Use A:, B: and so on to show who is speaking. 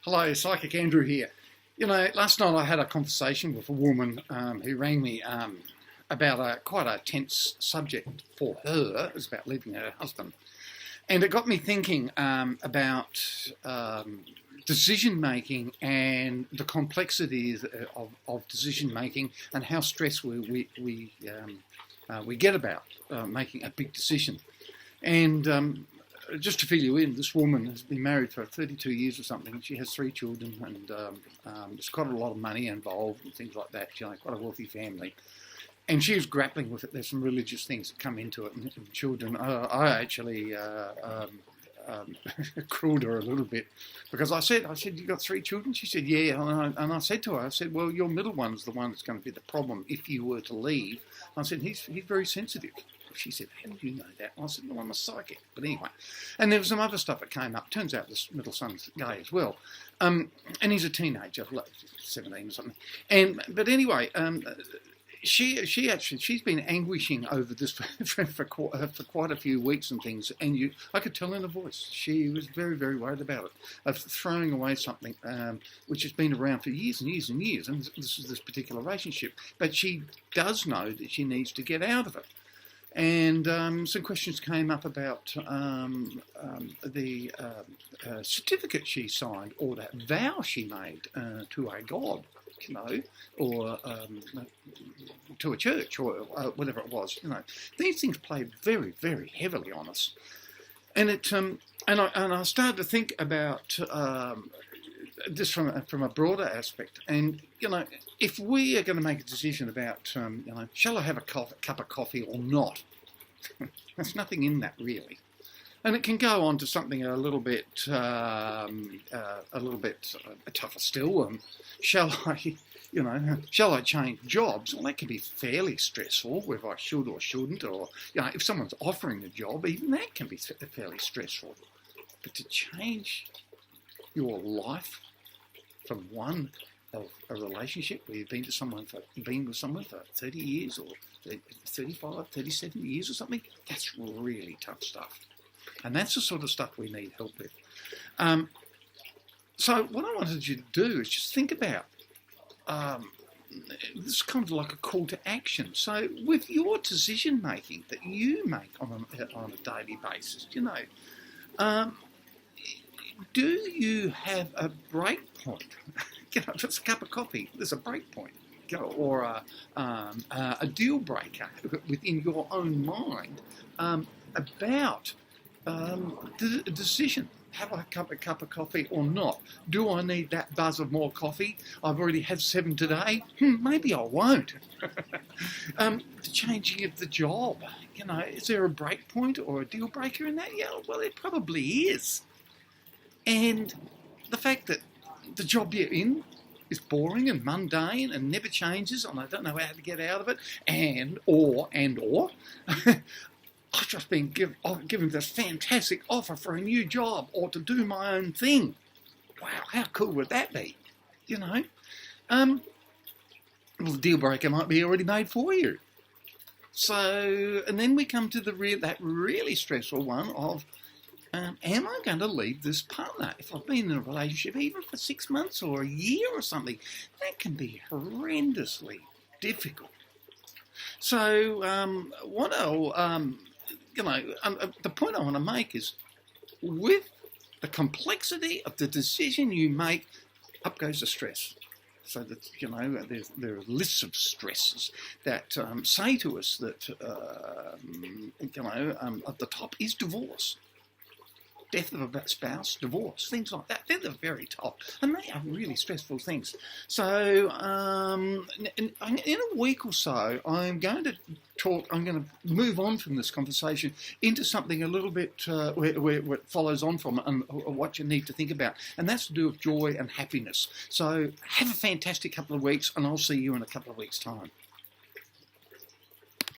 A: Hello, Psychic Andrew here. Last night I had a conversation with a woman who rang me about quite a tense subject for her. It was about leaving her husband. And it got me thinking about decision making and the complexities of decision making and how stressed we get about making a big decision. And just to fill you in, this woman has been married for 32 years or something. She has 3 children and there's quite a lot of money involved and things like that. Quite a wealthy family. And she was grappling with it. There's some religious things that come into it. And children, I actually cruelled her a little bit because I said, you got 3 children? She said, yeah. And I said to her, well, your middle one's the one that's going to be the problem if you were to leave. I said, he's very sensitive. She said, how do you know that? I said, well, I'm a psychic. But anyway. And there was some other stuff that came up. Turns out this middle son's gay as well. And he's a teenager, like 17 or something. But anyway, she's been anguishing over this for quite a few weeks and things. And I could tell in her voice. She was very, very worried about it, of throwing away something which has been around for years and years and years. And this is this particular relationship. But she does know that she needs to get out of it. And some questions came up about the certificate she signed or that vow she made to a god, or to a church or whatever it was. These things played very, very heavily on us. And I started to think about this from a broader aspect. And if we are going to make a decision about shall I have a cup of coffee or not, there's nothing in that really. And it can go on to something a little bit tougher still. Shall I change jobs? Well, that can be fairly stressful, whether I should or shouldn't, or if someone's offering a job, even that can be fairly stressful. But to change your life from one of a relationship where you've been with someone for 30 years or 35, 37 years or something, that's really tough stuff. And that's the sort of stuff we need help with. So what I wanted you to do is just think about, this is kind of like a call to action. So with your decision making that you make on a daily basis, do you have a break point? If it's a cup of coffee, there's a break point. Or a deal breaker within your own mind about the decision. Have I a cup of coffee or not? Do I need that buzz of more coffee? I've already had 7 today. Maybe I won't. The changing of the job. Is there a break point or a deal breaker in that? Yeah, well, it probably is. And the fact that the job you're in is boring and mundane and never changes and I don't know how to get out of it, or I've just been given this fantastic offer for a new job or to do my own thing. Wow, how cool would that be? Well, the deal breaker might be already made for you. So, and then we come to that really stressful one of, am I going to leave this partner? If I've been in a relationship even for 6 months or a year or something, that can be horrendously difficult. So the point I want to make is, with the complexity of the decision you make, up goes the stress. So that, there are lists of stresses that say to us that, at the top is divorce. Death of a spouse, divorce, things like that. They're the very top. And they are really stressful things. So in a week or so, I'm going to move on from this conversation into something a little bit where it follows on from and what you need to think about. And that's to do with joy and happiness. So have a fantastic couple of weeks, and I'll see you in a couple of weeks' time.